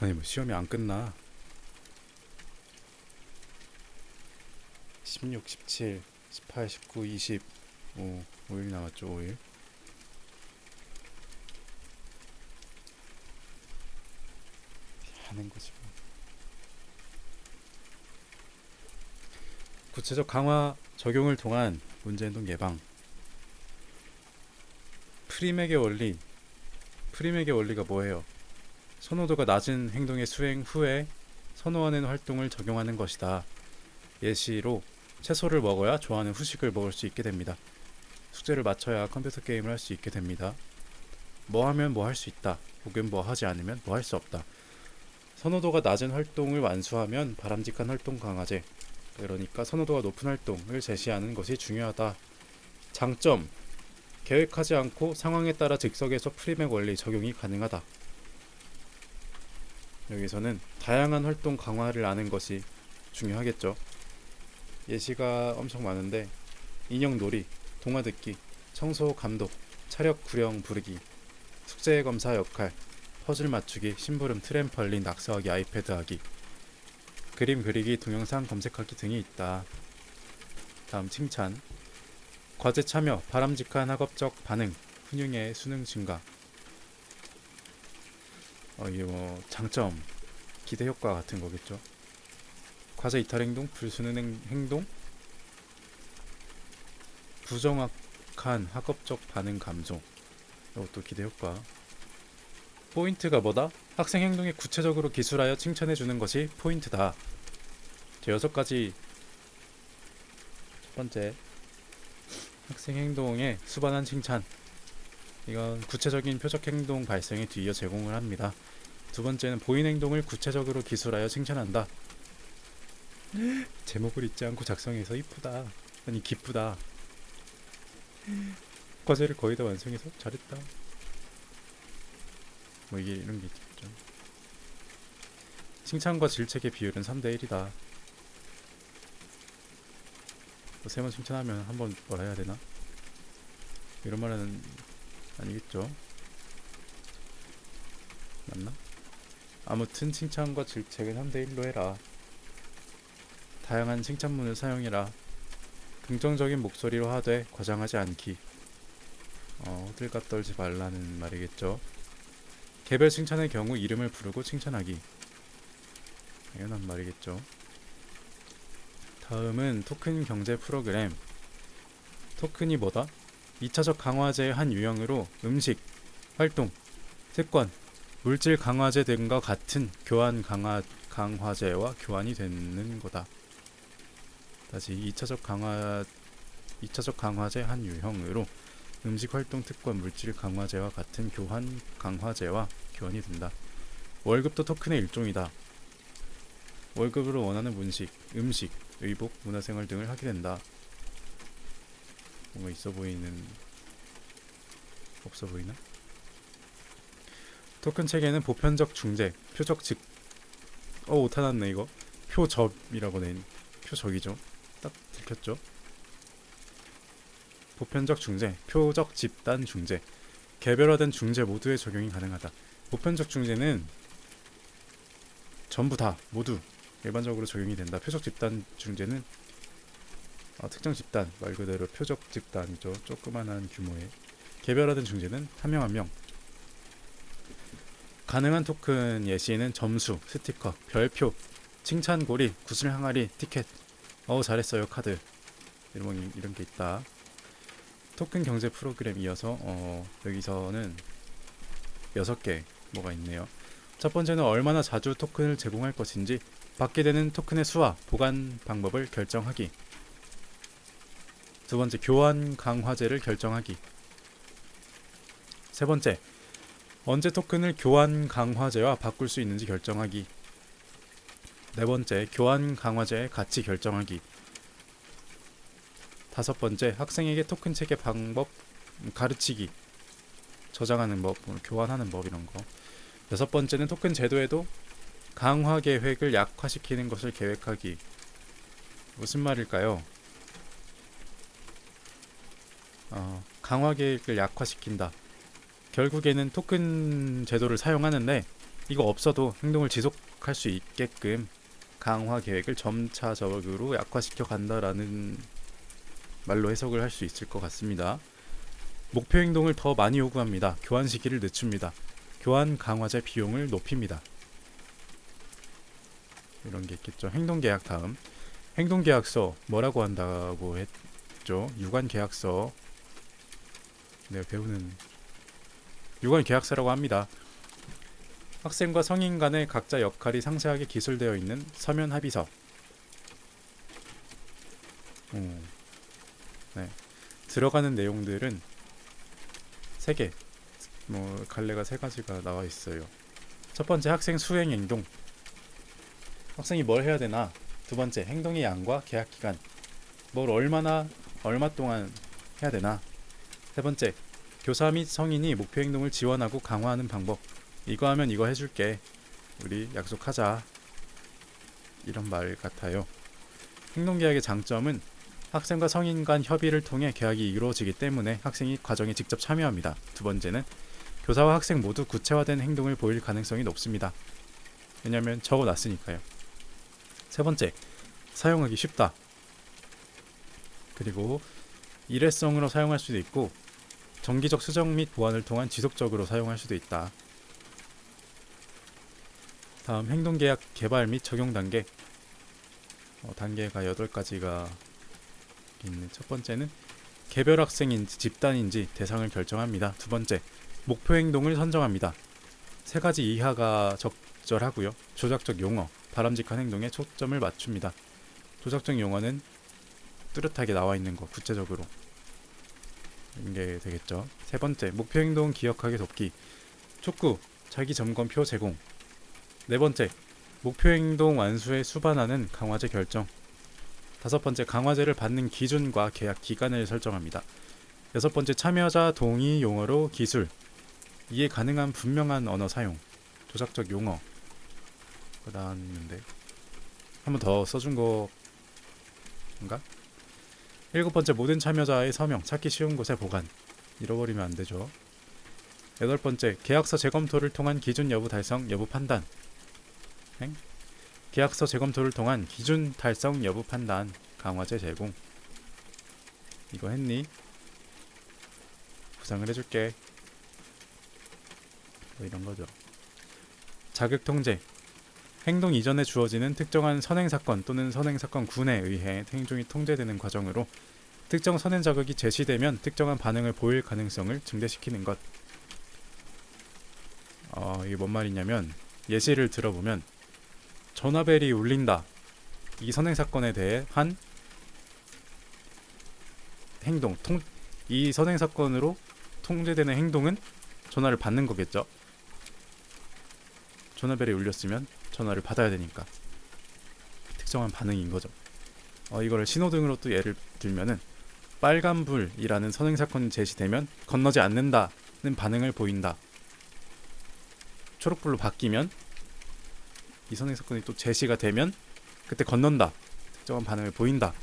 아니 뭐 시험이 안 끝나. 16, 17, 18, 19, 20. 5일 남았죠. 5일. 하는 거지 뭐. 구체적 강화 적용을 통한 문제행동 예방. 프리맥의 원리. 프리맥의 원리가 뭐예요? 선호도가 낮은 행동의 수행 후에 선호하는 활동을 적용하는 것이다. 예시로 채소를 먹어야 좋아하는 후식을 먹을 수 있게 됩니다. 숙제를 마쳐야 컴퓨터 게임을 할 수 있게 됩니다. 뭐 하면 뭐 할 수 있다. 혹은 뭐 하지 않으면 뭐 할 수 없다. 선호도가 낮은 활동을 완수하면 바람직한 활동 강화제. 그러니까 선호도가 높은 활동을 제시하는 것이 중요하다. 장점. 계획하지 않고 상황에 따라 즉석에서 프리맥 원리 적용이 가능하다. 여기서는 다양한 활동 강화를 아는 것이 중요하겠죠. 예시가 엄청 많은데 인형놀이, 동화 듣기, 청소 감독, 차력 구령 부르기, 숙제 검사 역할, 퍼즐 맞추기, 심부름, 트램펄린, 낙서하기, 아이패드 하기, 그림 그리기, 동영상 검색하기 등이 있다. 다음 칭찬. 과제 참여, 바람직한 학업적 반응, 훈육의 수능 증가. 이게 뭐 장점, 기대 효과 같은 거겠죠. 과제 이탈 행동, 불수능 행동, 부정확한 학업적 반응 감소. 이것도 기대 효과. 포인트가 뭐다? 학생 행동에 구체적으로 기술하여 칭찬해주는 것이 포인트다. 제 6가지. 첫 번째, 학생 행동에 수반한 칭찬. 이건 구체적인 표적 행동 발생에 뒤이어 제공을 합니다. 두 번째는 보인 행동을 구체적으로 기술하여 칭찬한다. 제목을 잊지 않고 작성해서 이쁘다. 아니 기쁘다. 과제를 거의 다 완성해서 잘했다. 뭐 이게 이런 게 있죠. 칭찬과 질책의 비율은 3대1이다. 뭐 3번 칭찬하면 한 번 뭐라 해야 되나? 이런 말은 아니겠죠. 맞나? 아무튼 칭찬과 질책은 3대1로 해라. 다양한 칭찬문을 사용해라. 긍정적인 목소리로 하되 과장하지 않기. 호들갑 떨지 말라는 말이겠죠. 개별 칭찬의 경우 이름을 부르고 칭찬하기. 당연한 말이겠죠. 다음은 토큰 경제 프로그램. 토큰이 뭐다? 2차적 강화제의 한 유형으로 음식, 활동, 특권, 물질 강화제 등과 같은 교환 강화제와 교환이 되는 거다. 다시 2차적 강화제 한 유형으로 음식, 활동, 특권, 물질 강화제와 같은 교환 강화제와 교환이 된다. 월급도 토큰의 일종이다. 월급으로 원하는 문식, 음식, 의복, 문화생활 등을 하게 된다. 뭔가 있어 보이는, 없어 보이나? 토큰 체계는 보편적 중재, 표적 즉, 오타 났네 이거. 표접이라고 낸 표적이죠. 딱 들켰죠. 보편적 중재, 표적 집단 중재, 개별화된 중재 모두에 적용이 가능하다. 보편적 중재는 전부 다 모두 일반적으로 적용이 된다. 표적 집단 중재는 특정 집단 말 그대로 표적 집단이죠. 조그만한 규모의. 개별화된 중재는 한 명 한 명. 가능한 토큰 예시는 점수, 스티커, 별표, 칭찬고리, 구슬 항아리, 티켓, 잘했어요 카드, 이런 게 있다. 토큰 경제 프로그램 이어서 여기서는 6개 뭐가 있네요. 첫 번째는 얼마나 자주 토큰을 제공할 것인지, 받게 되는 토큰의 수와 보관 방법을 결정하기. 두 번째, 교환 강화제를 결정하기. 세 번째, 언제 토큰을 교환 강화제와 바꿀 수 있는지 결정하기. 네 번째, 교환 강화제의 가치 결정하기. 다섯 번째, 학생에게 토큰 체계 방법 가르치기. 저장하는 법, 교환하는 법 이런 거. 여섯 번째는 토큰 제도에도 강화 계획을 약화시키는 것을 계획하기. 무슨 말일까요? 강화 계획을 약화시킨다. 결국에는 토큰 제도를 사용하는데 이거 없어도 행동을 지속할 수 있게끔 강화 계획을 점차적으로 약화시켜 간다라는 말로 해석을 할 수 있을 것 같습니다. 목표 행동을 더 많이 요구합니다. 교환 시기를 늦춥니다. 교환 강화제 비용을 높입니다. 이런 게 있겠죠. 행동계약. 다음 행동계약서 뭐라고 한다고 했죠? 유관계약서. 내가 배우는 유관계약서라고 합니다. 학생과 성인 간의 각자 역할이 상세하게 기술되어 있는 서면 합의서. 네. 들어가는 내용들은 3개, 갈래가 3가지가 나와 있어요. 첫 번째, 학생 수행 행동. 학생이 뭘 해야 되나? 두 번째, 행동의 양과 계약 기간. 뭘 얼마 동안 해야 되나? 세 번째, 교사 및 성인이 목표 행동을 지원하고 강화하는 방법. 이거 하면 이거 해줄게. 우리 약속하자. 이런 말 같아요. 행동계약의 장점은 학생과 성인 간 협의를 통해 계약이 이루어지기 때문에 학생이 과정에 직접 참여합니다. 두 번째는 교사와 학생 모두 구체화된 행동을 보일 가능성이 높습니다. 왜냐면 적어놨으니까요. 세 번째, 사용하기 쉽다. 그리고 일회성으로 사용할 수도 있고 정기적 수정 및 보완을 통한 지속적으로 사용할 수도 있다. 다음 행동계약 개발 및 적용 단계. 단계가 8가지가 있는. 첫 번째는 개별 학생인지 집단인지 대상을 결정합니다. 두 번째, 목표 행동을 선정합니다. 3가지 이하가 적절하고요. 조작적 용어, 바람직한 행동에 초점을 맞춥니다. 조작적 용어는 뚜렷하게 나와 있는 거, 구체적으로 이게 되겠죠. 세 번째, 목표 행동 기억하게 돕기. 촉구, 자기 점검표 제공. 네 번째, 목표 행동 완수에 수반하는 강화제 결정. 다섯 번째, 강화제를 받는 기준과 계약 기간을 설정합니다. 여섯 번째, 참여자 동의 용어로 기술. 이해 가능한 분명한 언어 사용. 조작적 용어. 그다음인데 한 번 더 써준 건가? 일곱 번째, 모든 참여자의 서명, 찾기 쉬운 곳에 보관. 잃어버리면 안 되죠. 여덟 번째, 계약서 재검토를 통한 기준 여부 달성 여부 판단. 계약서 재검토를 통한 기준 달성 여부 판단. 강화제 제공. 이거 했니? 보상을 해줄게. 뭐 이런 거죠. 자극 통제. 행동 이전에 주어지는 특정한 선행사건 또는 선행사건군에 의해 행동이 통제되는 과정으로 특정 선행 자극이 제시되면 특정한 반응을 보일 가능성을 증대시키는 것. 이게 뭔 말이냐면, 예시를 들어보면 전화벨이 울린다. 이 선행사건에 대해 한 행동, 이 선행사건으로 통제되는 행동은 전화를 받는 거겠죠. 전화벨이 울렸으면 전화를 받아야 되니까 특정한 반응인 거죠. 이거를 신호등으로 또 예를 들면은 빨간불이라는 선행사건이 제시되면 건너지 않는다는 반응을 보인다. 초록불로 바뀌면 이 선행사건이 또 제시가 되면 그때 건넌다. 특정한 반응을 보인다.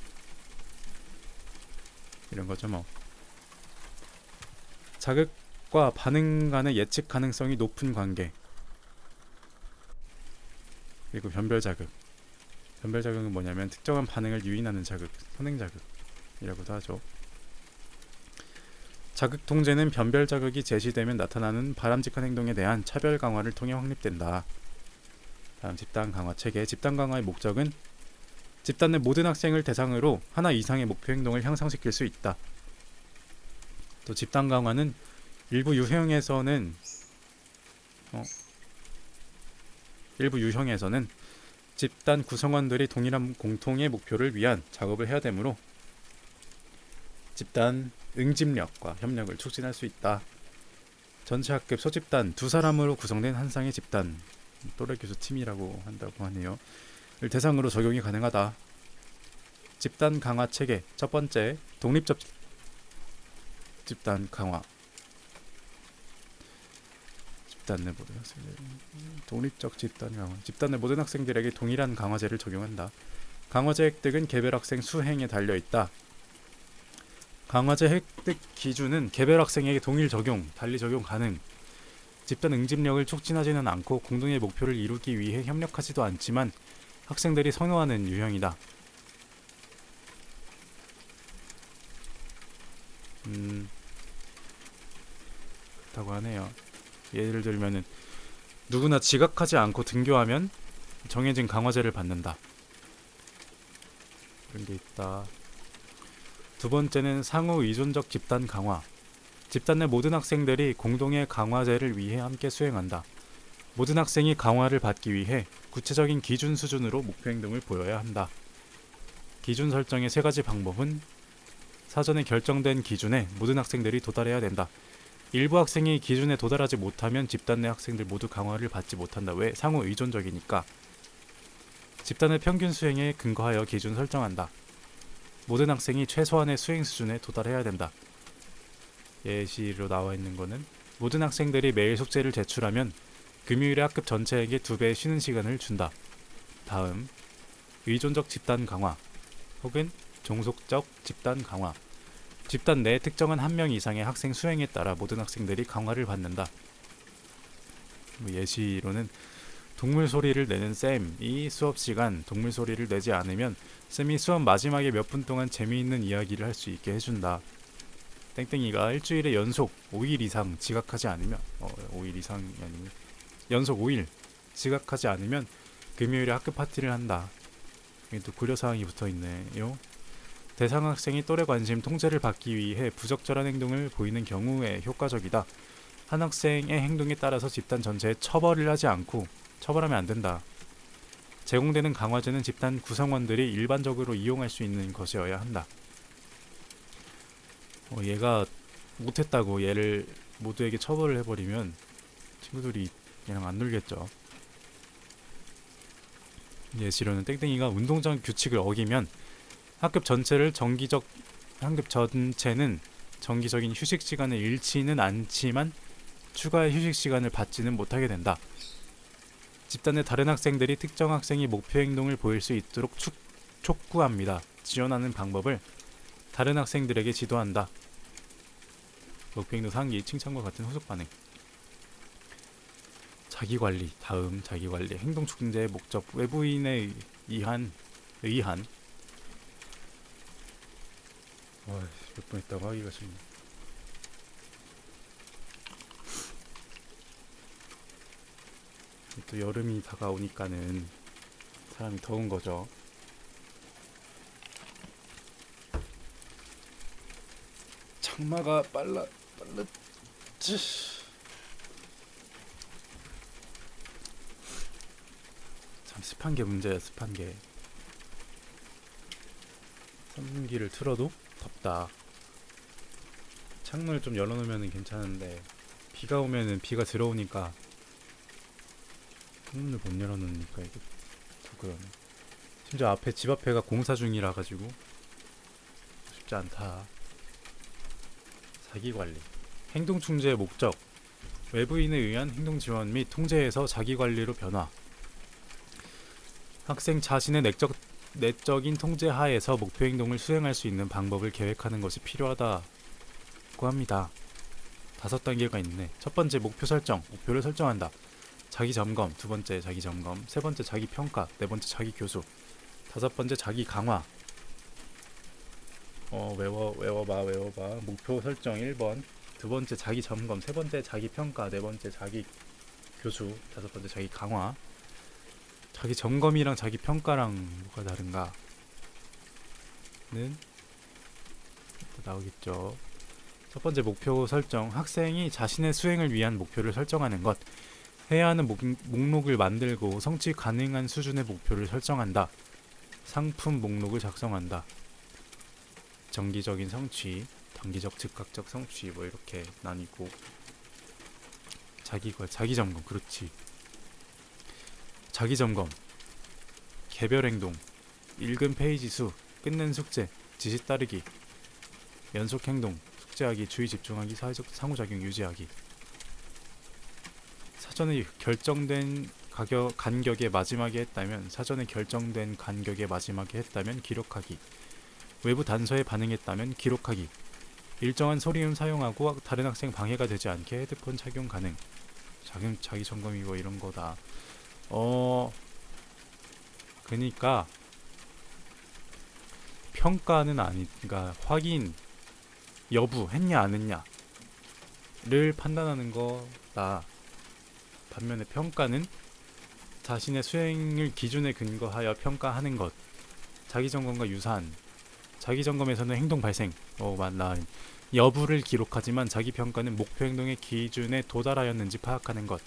이런 거죠 뭐. 자극과 반응 간의 예측 가능성이 높은 관계. 그리고 변별자극. 변별자극은 뭐냐면 특정한 반응을 유인하는 자극, 선행자극이라고도 하죠. 자극 통제는 변별자극이 제시되면 나타나는 바람직한 행동에 대한 차별 강화를 통해 확립된다. 다음, 집단 강화 체계. 집단 강화의 목적은 집단 내 모든 학생을 대상으로 하나 이상의 목표 행동을 향상시킬 수 있다. 또 집단 강화는 일부 유형에서는 집단 구성원들이 동일한 공통의 목표를 위한 작업을 해야 되므로 집단 응집력과 협력을 촉진할 수 있다. 전체 학급 소집단 2사람으로 구성된 한 쌍의 집단, 또래 교수 팀이라고 한다고 하네요. 를 대상으로 적용이 가능하다. 집단 강화 체계. 첫 번째, 독립적 집단 강화. 집단 내 모든 학생들. 독립적 집단 강화. 집단 내 모든 학생들에게 동일한 강화제를 적용한다. 강화제 획득은 개별 학생 수행에 달려 있다. 강화제 획득 기준은 개별 학생에게 동일 적용, 달리 적용 가능. 집단 응집력을 촉진하지는 않고 공동의 목표를 이루기 위해 협력하지도 않지만 학생들이 선호하는 유형이다. 그렇다고 하네요. 예를 들면은 누구나 지각하지 않고 등교하면 정해진 강화제를 받는다. 그런 게 있다. 두 번째는 상호 의존적 집단 강화. 집단 내 모든 학생들이 공동의 강화제를 위해 함께 수행한다. 모든 학생이 강화를 받기 위해 구체적인 기준 수준으로 목표 행동을 보여야 한다. 기준 설정의 세 가지 방법은 사전에 결정된 기준에 모든 학생들이 도달해야 된다. 일부 학생이 기준에 도달하지 못하면 집단 내 학생들 모두 강화를 받지 못한다. 왜? 상호 의존적이니까. 집단의 평균 수행에 근거하여 기준 설정한다. 모든 학생이 최소한의 수행 수준에 도달해야 된다. 예시로 나와 있는 거는 모든 학생들이 매일 숙제를 제출하면 금요일에 학급 전체에게 2배의 쉬는 시간을 준다. 다음, 의존적 집단 강화 혹은 종속적 집단 강화. 집단 내 특정한 한 명 이상의 학생 수행에 따라 모든 학생들이 강화를 받는다. 예시로는 동물 소리를 내는 쌤이 수업 시간 동물 소리를 내지 않으면 쌤이 수업 마지막에 몇 분 동안 재미있는 이야기를 할 수 있게 해준다. 땡땡이가 일주일에 연속 5일 이상 지각하지 않으면 5일 이상이 아니면 연속 5일 지각하지 않으면 금요일에 학급 파티를 한다. 여기 또 고려사항이 붙어있네요. 대상 학생이 또래 관심 통제를 받기 위해 부적절한 행동을 보이는 경우에 효과적이다. 한 학생의 행동에 따라서 집단 전체에 처벌을 하지 않고 처벌하면 안 된다. 제공되는 강화제는 집단 구성원들이 일반적으로 이용할 수 있는 것이어야 한다. 얘가 못했다고 얘를 모두에게 처벌을 해버리면 친구들이 얘랑 안 놀겠죠. 예시로는 땡땡이가 운동장 규칙을 어기면 학급 전체는 정기적인 휴식 시간을 잃지는 않지만 추가의 휴식 시간을 받지는 못하게 된다. 집단의 다른 학생들이 특정 학생이 목표 행동을 보일 수 있도록 촉구합니다. 지원하는 방법을 다른 학생들에게 지도한다. 목표 행동 상기, 칭찬과 같은 후속 반응. 자기관리. 다음, 자기관리. 행동 촉진제의 목적. 외부인에 의한 몇 번 있다고 하기가 싫네. 또 여름이 다가오니까는 사람이 더운 거죠. 장마가 참 습한 게 문제야. 습한 게 선풍기를 틀어도 덥다. 창문을 좀 열어놓으면 괜찮은데 비가 오면은 비가 들어오니까 창문을 못 열어놓으니까 이게 더 그러네. 심지어 집 앞에가 공사 중이라 가지고 쉽지 않다. 자기관리. 행동 충제의 목적. 외부인에 의한 행동 지원 및 통제에서 자기관리로 변화. 학생 자신의 내적인 통제 하에서 목표 행동을 수행할 수 있는 방법을 계획하는 것이 필요하다고 합니다. 5단계가 있네. 첫 번째, 목표 설정. 목표를 설정한다. 자기 점검. 두 번째, 자기 점검. 세 번째, 자기 평가. 네 번째, 자기 교수. 다섯 번째, 자기 강화. 외워봐. 목표 설정 1번. 두 번째, 자기 점검. 세 번째, 자기 평가. 네 번째, 자기 교수. 다섯 번째, 자기 강화. 자기 점검이랑 자기 평가랑 뭐가 다른가? 는 나오겠죠. 첫 번째, 목표 설정. 학생이 자신의 수행을 위한 목표를 설정하는 것. 해야 하는 목록을 만들고 성취 가능한 수준의 목표를 설정한다. 상품 목록을 작성한다. 정기적인 성취, 단기적 즉각적 성취 뭐 이렇게 나뉘고. 자기 점검. 그렇지. 자기 점검. 개별 행동. 읽은 페이지 수. 끝낸 숙제. 지시 따르기. 연속 행동. 숙제하기. 주의 집중하기. 사회적 상호작용 유지하기. 사전에 결정된 간격의 마지막에 했다면 기록하기. 외부 단서에 반응했다면 기록하기. 일정한 소리음 사용하고 다른 학생 방해가 되지 않게 헤드폰 착용 가능. 자기 점검이고 이런 거다. 어, 그니까 평가는 아니, 그러니까 확인 여부 했냐 안 했냐를 판단하는 거다. 반면에 평가는 자신의 수행을 기준에 근거하여 평가하는 것. 자기 점검과 유사한. 자기 점검에서는 행동 발생, 맞나, 여부를 기록하지만 자기 평가는 목표 행동의 기준에 도달하였는지 파악하는 것.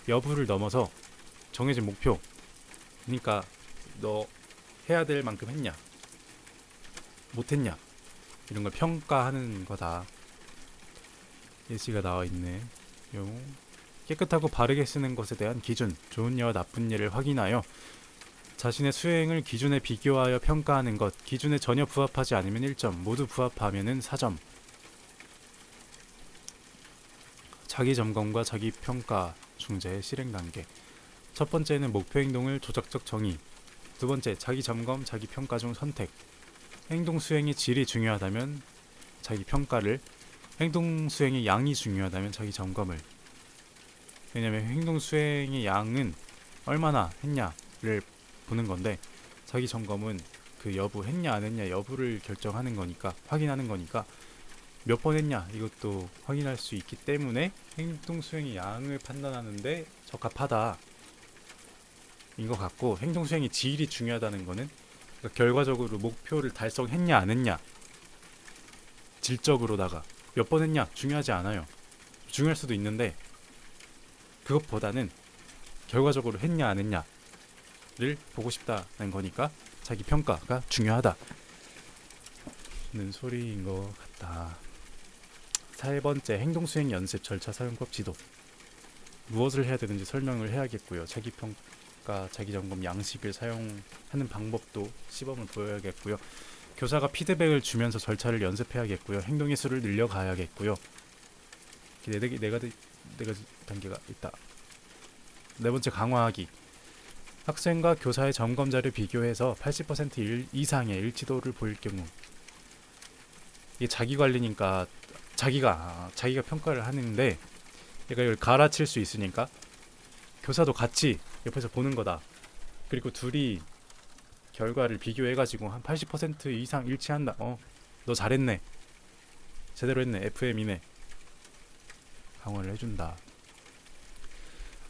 여부를 넘어서 정해진 목표. 그러니까 너 해야 될 만큼 했냐, 못했냐, 이런 걸 평가하는 거다. 예시가 나와 있네. 깨끗하고 바르게 쓰는 것에 대한 기준, 좋은 예와 나쁜 예를 확인하여 자신의 수행을 기준에 비교하여 평가하는 것. 기준에 전혀 부합하지 않으면 1점, 모두 부합하면은 4점. 자기 점검과 자기 평가 중재의 실행 단계. 첫 번째는 목표 행동을 조작적 정의. 두 번째, 자기 점검, 자기 평가 중 선택. 행동 수행의 질이 중요하다면 자기 평가를, 행동 수행의 양이 중요하다면 자기 점검을. 왜냐면 행동 수행의 양은 얼마나 했냐를 보는 건데, 자기 점검은 그 여부, 했냐 안 했냐 여부를 결정하는 거니까, 확인하는 거니까 몇 번 했냐 이것도 확인할 수 있기 때문에 행동 수행의 양을 판단하는데 적합하다 인 것 같고, 행동 수행의 질이 중요하다는 거는 그러니까 결과적으로 목표를 달성했냐 안 했냐, 질적으로다가 몇 번 했냐 중요하지 않아요. 중요할 수도 있는데 그것보다는 결과적으로 했냐 안 했냐를 보고 싶다는 거니까 자기 평가가 중요하다는 소리인 것 같다. 세 번째, 행동 수행 연습 절차 사용법 지도. 무엇을 해야 되는지 설명을 해야겠고요. 자기 평가, 자기 점검 양식을 사용하는 방법도 시범을 보여야겠고요. 교사가 피드백을 주면서 절차를 연습해야겠고요. 행동의 수를 늘려가야겠고요. 네 가지 단계가 있다. 네 번째, 강화하기. 학생과 교사의 점검자를 비교해서 80% 이상의 일치도를 보일 경우. 이게 자기 관리니까 자기가 평가를 하는데 얘가 이걸 갈아칠 수 있으니까 교사도 같이 옆에서 보는 거다. 그리고 둘이 결과를 비교해가지고 한 80% 이상 일치한다. 너 잘했네, 제대로 했네, FM이네, 강화를 해준다.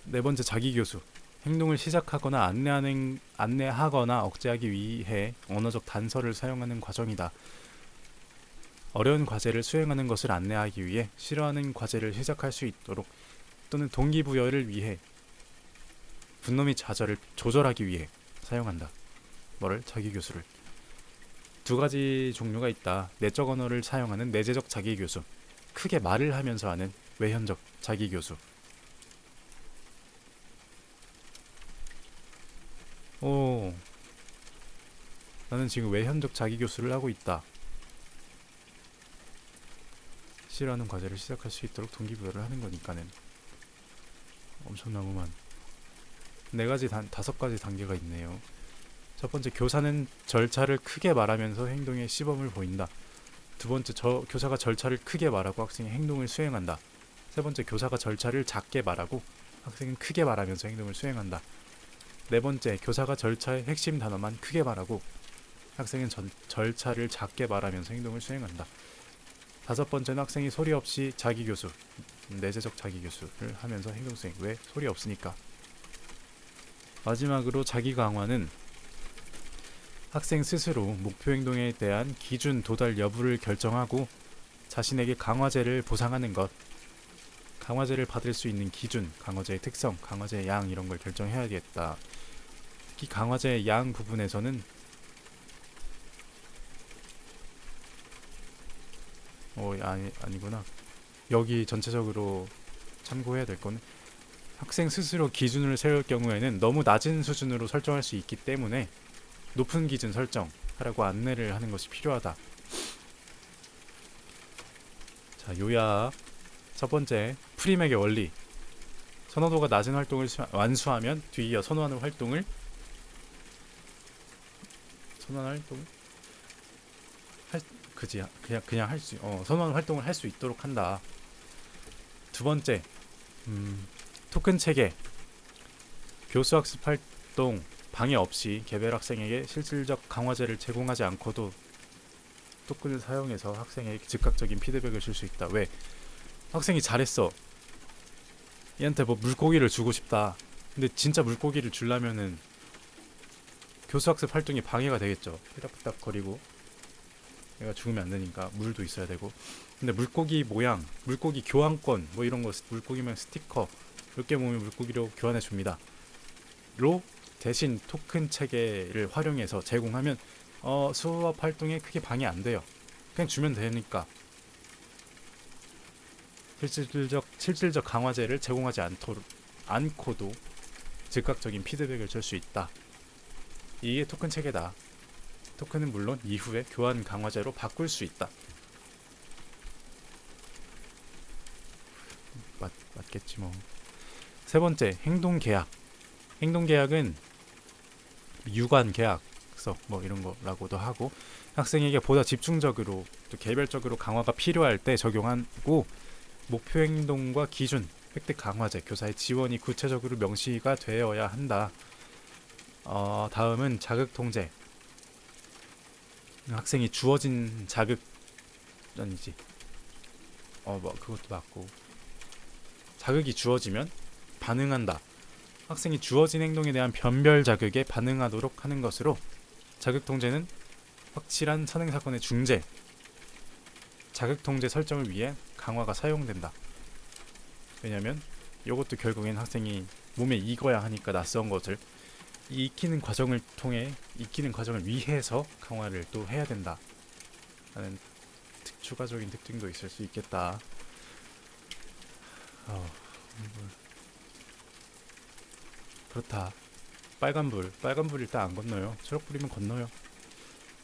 네 번째, 자기 교수. 행동을 시작하거나 안내하거나 억제하기 위해 언어적 단서를 사용하는 과정이다. 어려운 과제를 수행하는 것을 안내하기 위해 싫어하는 과제를 시작할 수 있도록, 또는 동기부여를 위해, 분노 및 좌절을 조절하기 위해 사용한다. 자기 교수를. 두 가지 종류가 있다. 내적 언어를 사용하는 내재적 자기 교수, 크게 말을 하면서 하는 외현적 자기 교수. 나는 지금 외현적 자기 교수를 하고 있다. 싫어하는 과제를 시작할 수 있도록 동기부여를 하는 거니까는 엄청나구만. 다섯 가지 단계가 있네요. 첫 번째, 교사는 절차를 크게 말하면서 행동의 시범을 보인다. 두 번째, 교사가 절차를 크게 말하고 학생이 행동을 수행한다. 세 번째, 교사가 절차를 작게 말하고 학생은 크게 말하면서 행동을 수행한다. 네 번째, 교사가 절차의 핵심 단어만 크게 말하고 학생은 절차를 작게 말하면서 행동을 수행한다. 다섯 번째는 학생이 소리 없이 자기 교수, 내재적 자기 교수를 하면서 행동 수행. 왜? 소리 없으니까. 마지막으로 자기 강화는 학생 스스로 목표 행동에 대한 기준 도달 여부를 결정하고 자신에게 강화제를 보상하는 것. 강화제를 받을 수 있는 기준, 강화제의 특성, 강화제의 양, 이런 걸 결정해야겠다. 특히 강화제의 양 부분에서는 아니구나. 여기 전체적으로 참고해야 될 거는, 학생 스스로 기준을 세울 경우에는 너무 낮은 수준으로 설정할 수 있기 때문에 높은 기준 설정하라고 안내를 하는 것이 필요하다. 자, 요약. 첫 번째, 프리맥의 원리. 선호도가 낮은 활동을 완수하면 뒤이어 선호하는 활동을 선호하는 활동을 할 수 있도록 한다. 두 번째, 토큰 체계. 교수학습 활동 방해 없이 개별 학생에게 실질적 강화제를 제공하지 않고도 토큰을 사용해서 학생에게 즉각적인 피드백을 줄 수 있다. 왜? 학생이 잘했어. 얘한테 뭐 물고기를 주고 싶다. 근데 진짜 물고기를 주려면은 교수학습 활동이 방해가 되겠죠. 피닥피닥 거리고 얘가 죽으면 안 되니까 물도 있어야 되고. 근데 물고기 모양, 물고기 교환권 뭐 이런 거, 물고기 모양 스티커 몇 개 모으면 물고기로 교환해 줍니다. 로 대신 토큰 체계를 활용해서 제공하면 수업 활동에 크게 방해 안 돼요. 그냥 주면 되니까. 실질적 강화제를 제공하지 않고도 즉각적인 피드백을 줄 수 있다. 이게 토큰 체계다. 토큰은 물론 이후에 교환 강화제로 바꿀 수 있다. 맞겠지 뭐. 세 번째, 행동 계약. 행동 계약은 유관 계약서 뭐 이런 거라고도 하고, 학생에게 보다 집중적으로 또 개별적으로 강화가 필요할 때 적용하고, 목표 행동과 기준, 획득 강화제, 교사의 지원이 구체적으로 명시가 되어야 한다. 다음은 자극 통제. 학생이 주어진 자극 아니지. 뭐 그것도 맞고. 자극이 주어지면 반응한다. 학생이 주어진 행동에 대한 변별 자극에 반응하도록 하는 것으로 자극 통제는 확실한 선행 사건의 중재, 자극 통제 설정을 위해 강화가 사용된다. 왜냐면 이것도 결국엔 학생이 몸에 익어야 하니까 낯선 것을 익히는 과정을 위해서 강화를 또 해야 된다 하는 추가적인 특징도 있을 수 있겠다. 그렇다. 빨간불 일단 안 건너요. 초록불이면 건너요.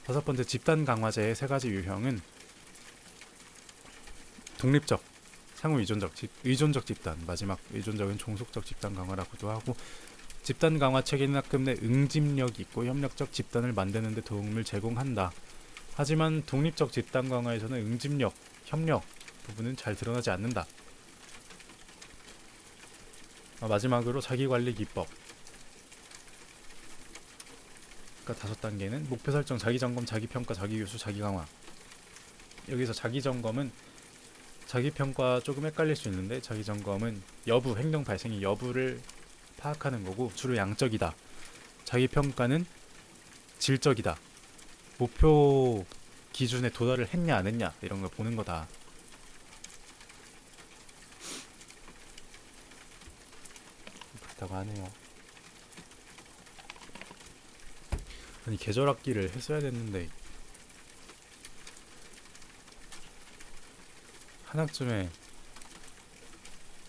다섯 번째, 집단 강화제의 세 가지 유형은 독립적, 상호 의존적 집단, 마지막 의존적은 종속적 집단 강화라고도 하고, 집단 강화 체계는 학급 내 응집력 있고 협력적 집단을 만드는 데 도움을 제공한다. 하지만 독립적 집단 강화에서는 응집력, 협력 부분은 잘 드러나지 않는다. 마지막으로 자기관리 기법. 그러니까 5단계는 목표 설정, 자기점검, 자기평가, 자기교수, 자기강화. 여기서 자기점검은 자기평가 조금 헷갈릴 수 있는데, 자기점검은 여부, 행동 발생의 여부를 파악하는 거고 주로 양적이다. 자기평가는 질적이다. 목표 기준에 도달을 했냐 안 했냐 이런 걸 보는 거다. 그렇다고 하네요. 아니 계절학기를 했어야 됐는데 한 학점에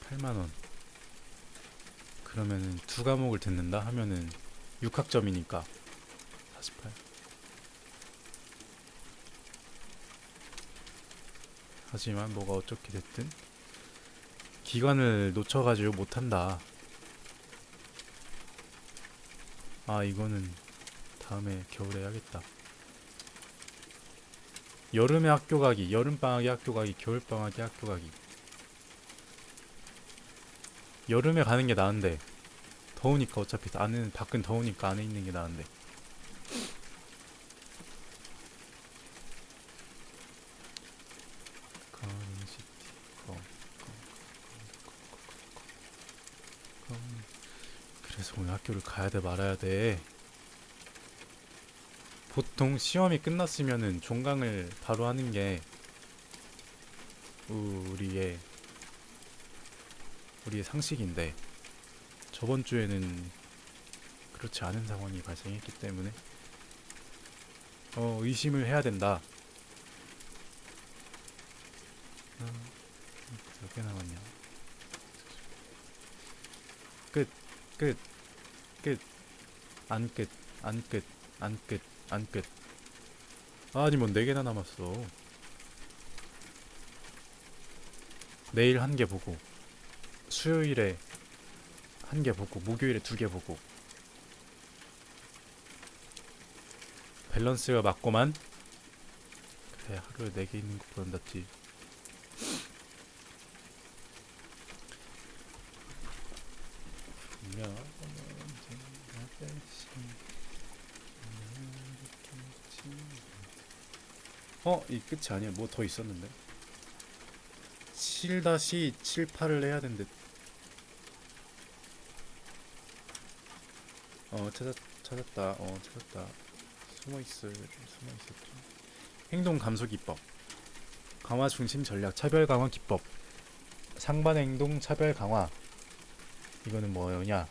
8만원, 그러면은 2과목을 듣는다 하면은 6학점이니까 48. 하지만 뭐가 어떻게 됐든 기간을 놓쳐가지고 못한다. 이거는 다음에 겨울에 해야겠다. 여름에 학교 가기, 여름방학에 학교 가기, 겨울방학에 학교 가기. 여름에 가는 게 나은데 더우니까, 어차피 밖은 더우니까 안에 있는 게 나은데. 그래서 오늘 학교를 가야 돼 말아야 돼. 보통 시험이 끝났으면은 종강을 바로 하는 게 우리의 상식인데, 저번 주에는 그렇지 않은 상황이 발생했기 때문에 의심을 해야 된다. 몇 개 남았냐? 끝. 안 끝. 아니 뭐 4개나 남았어. 내일 1개 보고, 수요일에 1개 보고, 목요일에 2개 보고. 밸런스가 맞고만. 그래, 하루에 4개 있는 것보단 낫지. 이 끝이 아니야. 뭐 더 있었는데. 7-78을 해야 된대. 찾았다. 찾았다. 숨어 있었죠. 행동 감소 기법. 강화 중심 전략, 차별 강화 기법. 상반 행동 차별 강화. 이거는 뭐냐?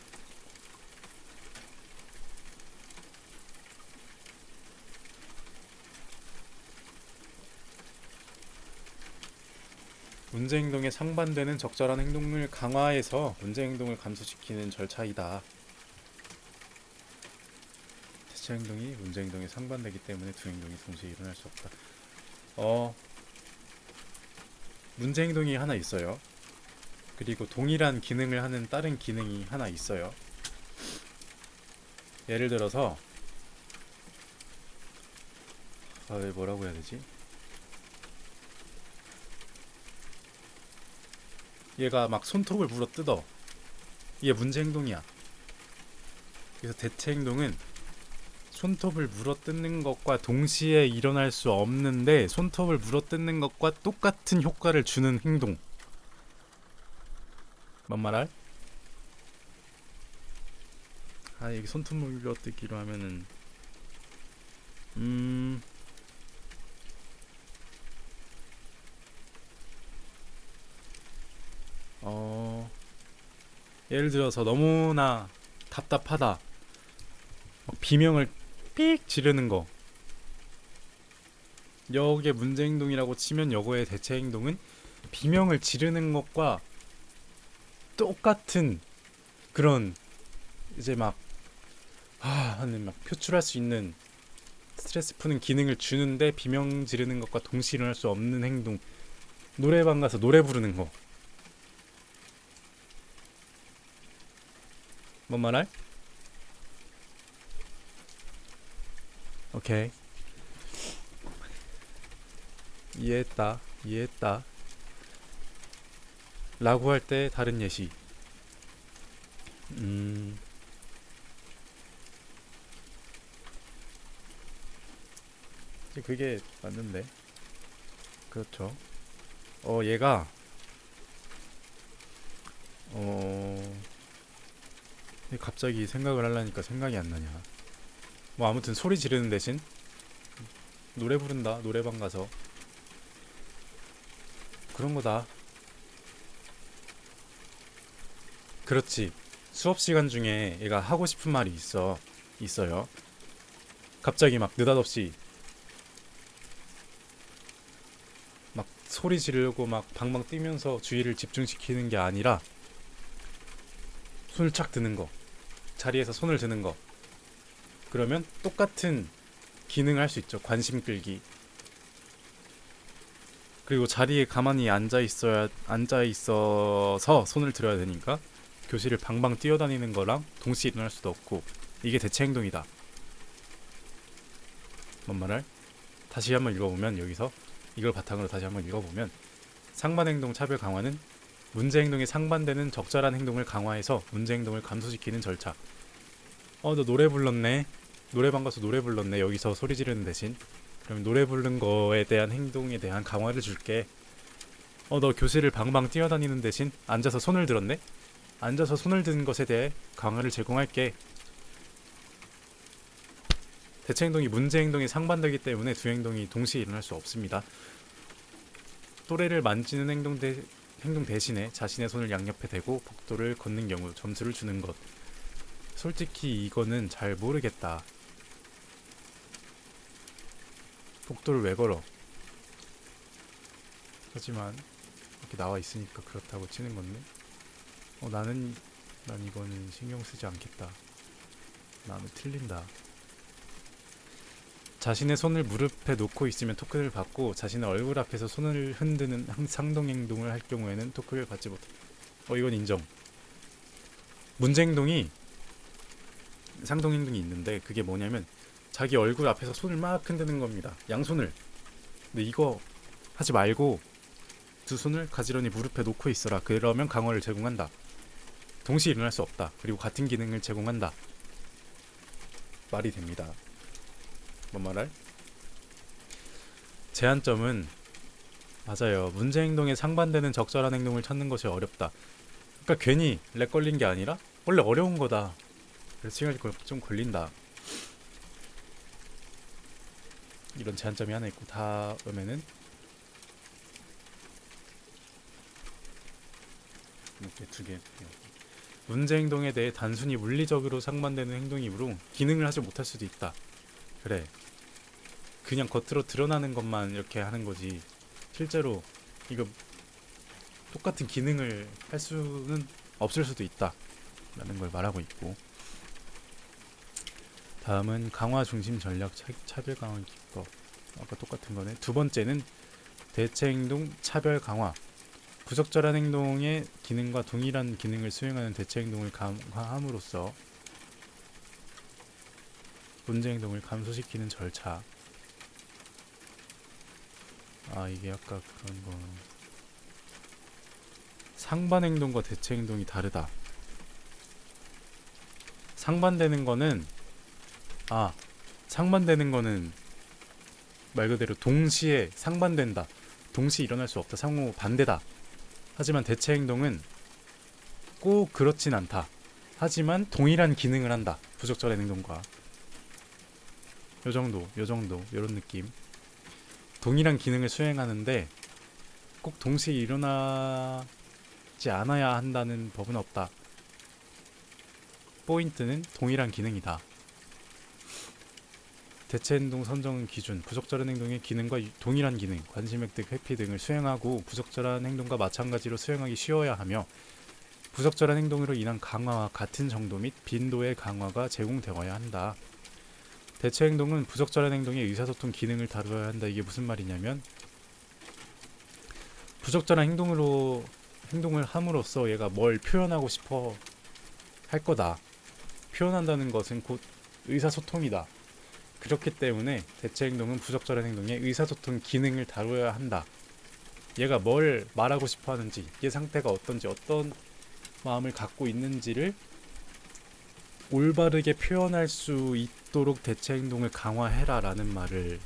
문제 행동에 상반되는 적절한 행동을 강화해서 문제 행동을 감소시키는 절차이다. 대체 행동이 문제 행동에 상반되기 때문에 두 행동이 동시에 일어날 수 없다. 문제 행동이 하나 있어요. 그리고 동일한 기능을 하는 다른 기능이 하나 있어요. 예를 들어서 뭐라고 해야 되지? 얘가 막 손톱을 물어 뜯어. 이게 문제 행동이야. 그래서 대체 행동은 손톱을 물어 뜯는 것과 동시에 일어날 수 없는데 손톱을 물어 뜯는 것과 똑같은 효과를 주는 행동. 뭔 말할? 이게 손톱 물어 뜯기로 하면은 예를 들어서 너무나 답답하다. 비명을 삑 지르는 거. 여기에 문제 행동이라고 치면 여거의 대체 행동은 비명을 지르는 것과 똑같은 그런 이제 하는 막 표출할 수 있는 스트레스 푸는 기능을 주는데 비명 지르는 것과 동시에 일어날 수 없는 행동. 노래방 가서 노래 부르는 거. 뭔 말할? 오케이. 이해했다. 라고 할 때 다른 예시. 그게 맞는데. 그렇죠. 얘가 갑자기 생각을 하려니까 생각이 안 나냐. 뭐 아무튼 소리 지르는 대신 노래 부른다. 노래방 가서 그런 거다. 그렇지. 수업 시간 중에 얘가 하고 싶은 말이 있어요. 갑자기 막 느닷없이 막 소리 지르고 막 방방 뛰면서 주의를 집중시키는 게 아니라 손을 착 드는 거. 자리에서 손을 드는 거. 그러면 똑같은 기능을 할 수 있죠. 관심 끌기. 그리고 자리에 가만히 앉아 있어서 손을 들어야 되니까 교실을 방방 뛰어다니는 거랑 동시에 일어날 수도 없고 이게 대체 행동이다. 뭔 말할? 다시 한번 읽어보면 여기서 이걸 바탕으로 다시 한번 읽어보면 상반 행동 차별 강화는 문제 행동에 상반되는 적절한 행동을 강화해서 문제 행동을 감소시키는 절차. 너 노래 불렀네. 노래방 가서 노래 불렀네. 여기서 소리 지르는 대신. 그러면 노래 부른 거에 대한 행동에 대한 강화를 줄게. 너 교실을 방방 뛰어다니는 대신 앉아서 손을 들었네. 앉아서 손을 드는 것에 대해 강화를 제공할게. 대체 행동이 문제 행동에 상반되기 때문에 두 행동이 동시에 일어날 수 없습니다. 또래를 만지는 행동 대신에 자신의 손을 양옆에 대고 복도를 걷는 경우 점수를 주는 것. 솔직히 이거는 잘 모르겠다. 복도를 왜 걸어? 하지만 이렇게 나와 있으니까 그렇다고 치는 건데. 난 이거는 신경 쓰지 않겠다. 나는 틀린다. 자신의 손을 무릎에 놓고 있으면 토큰을 받고 자신의 얼굴 앞에서 손을 흔드는 상동 행동을 할 경우에는 토큰을 받지 못해. 이건 인정. 문제 행동이 상동 행동이 있는데 그게 뭐냐면 자기 얼굴 앞에서 손을 막 흔드는 겁니다. 양손을. 근데 이거 하지 말고 두 손을 가지런히 무릎에 놓고 있어라. 그러면 강화를 제공한다. 동시에 일어날 수 없다. 그리고 같은 기능을 제공한다. 말이 됩니다. 뭔 말할? 제한점은 맞아요. 문제 행동에 상반되는 적절한 행동을 찾는 것이 어렵다. 그러니까 괜히 렉 걸린 게 아니라 원래 어려운 거다. 그래서 시간이 좀 걸린다. 이런 제한점이 하나 있고 다음에는 이렇게 두 개. 문제 행동에 대해 단순히 물리적으로 상반되는 행동이므로 기능을 하지 못할 수도 있다. 그래. 그냥 겉으로 드러나는 것만 이렇게 하는 거지. 실제로 이거 똑같은 기능을 할 수는 없을 수도 있다. 라는 걸 말하고 있고. 다음은 강화 중심 전략 차별 강화 기법. 아까 똑같은 거네. 두 번째는 대체 행동 차별 강화. 부적절한 행동의 기능과 동일한 기능을 수행하는 대체 행동을 강화함으로써 문제 행동을 감소시키는 절차. 이게 아까 그런 거. 상반 행동과 대체 행동이 다르다. 상반되는 거는 상반되는 거는 말 그대로 동시에 상반된다. 동시에 일어날 수 없다. 상호 반대다. 하지만 대체 행동은 꼭 그렇진 않다. 하지만 동일한 기능을 한다. 부적절한 행동과 요정도 요런 느낌. 동일한 기능을 수행하는데 꼭 동시에 일어나지 않아야 한다는 법은 없다. 포인트는 동일한 기능이다. 대체 행동 선정 기준. 부적절한 행동의 기능과 동일한 기능, 관심 획득, 회피 등을 수행하고 부적절한 행동과 마찬가지로 수행하기 쉬워야 하며 부적절한 행동으로 인한 강화와 같은 정도 및 빈도의 강화가 제공되어야 한다. 대체 행동은 부적절한 행동의 의사소통 기능을 다루어야 한다. 이게 무슨 말이냐면 부적절한 행동을 함으로써 얘가 뭘 표현하고 싶어 할 거다. 표현한다는 것은 곧 의사소통이다. 그렇기 때문에 대체 행동은 부적절한 행동의 의사소통 기능을 다루어야 한다. 얘가 뭘 말하고 싶어 하는지, 얘 상태가 어떤지, 어떤 마음을 갖고 있는지를 올바르게 표현할 수 있도록 대체 행동을 강화해라 라는 말을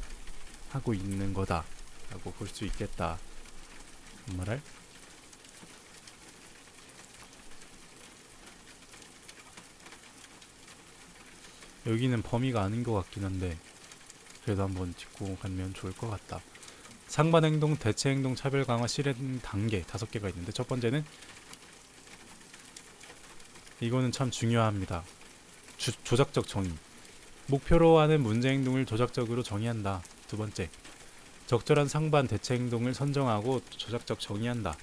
하고 있는 거다 라고 볼 수 있겠다. 말할? 여기는 범위가 아닌 것 같긴 한데 그래도 한번 짚고 가면 좋을 것 같다. 상반 행동, 대체 행동, 차별 강화 실행 단계 5개가 있는데 첫 번째는 이거는 참 중요합니다. 조작적 정의. 목표로 하는 문제 행동을 조작적으로 정의한다. 두 번째, 적절한 상반 대체 행동을 선정하고 조작적 정의한다.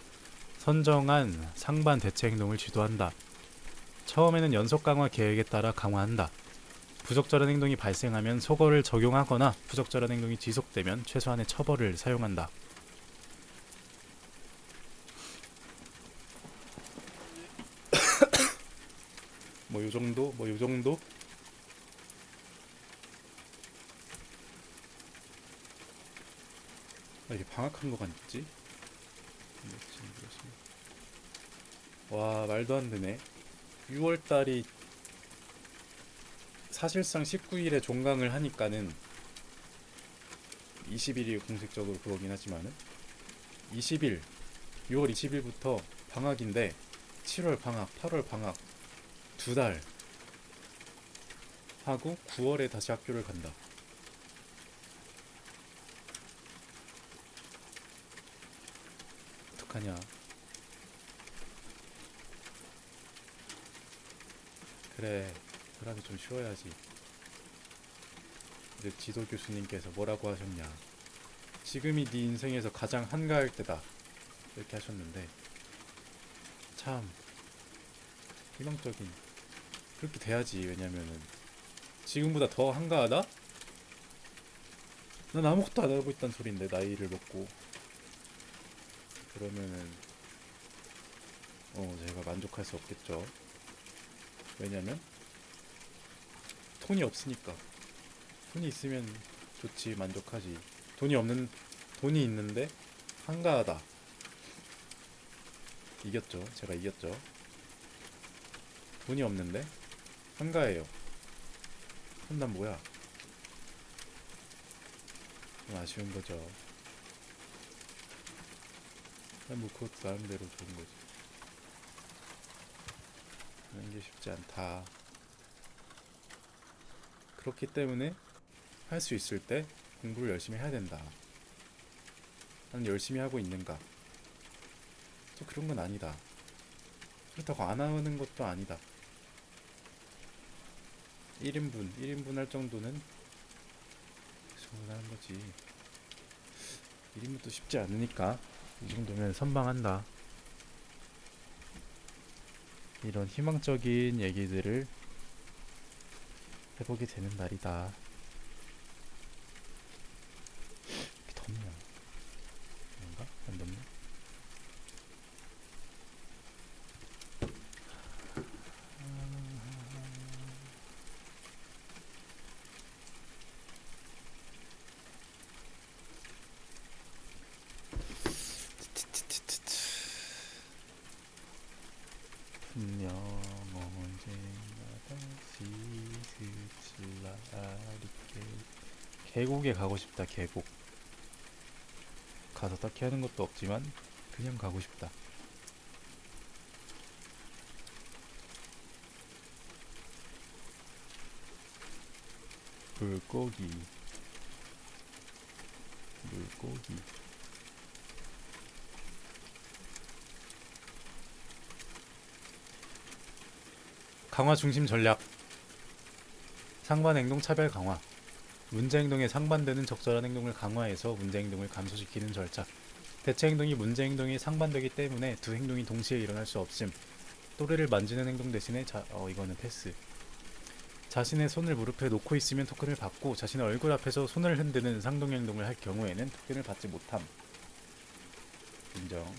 선정한 상반 대체 행동을 지도한다. 처음에는 연속 강화 계획에 따라 강화한다. 부적절한 행동이 발생하면 소거를 적용하거나 부적절한 행동이 지속되면 최소한의 처벌을 사용한다. 뭐 요정도 이게 방학한 거 같지? 와 말도 안 되네. 6월달이 사실상 19일에 종강을 하니까는 20일이 공식적으로 그거긴 하지만은 20일 6월 20일부터 방학인데 7월 방학 8월 방학 2달 하고 9월에 다시 학교를 간다. 어떡하냐. 그래 그러면 좀 쉬어야지. 근데 지도 교수님께서 뭐라고 하셨냐. 지금이 네 인생에서 가장 한가할 때다 이렇게 하셨는데 참 희망적인 그렇게 돼야지. 왜냐면은 지금보다 더 한가하다? 난 아무것도 안 하고 있단 소린데 나이를 먹고. 그러면은 제가 만족할 수 없겠죠. 왜냐면 돈이 없으니까. 돈이 있으면 좋지 만족하지. 돈이 있는데 한가하다. 이겼죠. 제가 이겼죠. 돈이 없는데 한가해요. 그럼 난 뭐야? 좀 아쉬운 거죠. 뭐 그것도 나름대로 좋은 거지. 그런 게 쉽지 않다. 그렇기 때문에 할 수 있을 때 공부를 열심히 해야 된다. 나는 열심히 하고 있는가? 또 그런 건 아니다. 그렇다고 안 하는 것도 아니다. 1인분 할 정도는 충분한 거지. 1인분도 쉽지 않으니까 이 정도면 선방한다. 이런 희망적인 얘기들을 해보게 되는 날이다. 이렇게 덥냐? 그런가? 안 덥네? 분명 언젠가 다시 스칠 날이게. 계곡에 가고 싶다. 계곡 가서 딱히 하는 것도 없지만 그냥 가고 싶다. 물고기 물고기 강화 중심 전략. 상반 행동 차별 강화. 문제 행동에 상반되는 적절한 행동을 강화해서 문제 행동을 감소시키는 절차. 대체 행동이 문제 행동에 상반되기 때문에 두 행동이 동시에 일어날 수 없음. 또래를 만지는 행동 대신에 이거는 패스. 자신의 손을 무릎에 놓고 있으면 토큰을 받고 자신의 얼굴 앞에서 손을 흔드는 상동 행동을 할 경우에는 토큰을 받지 못함. 인정.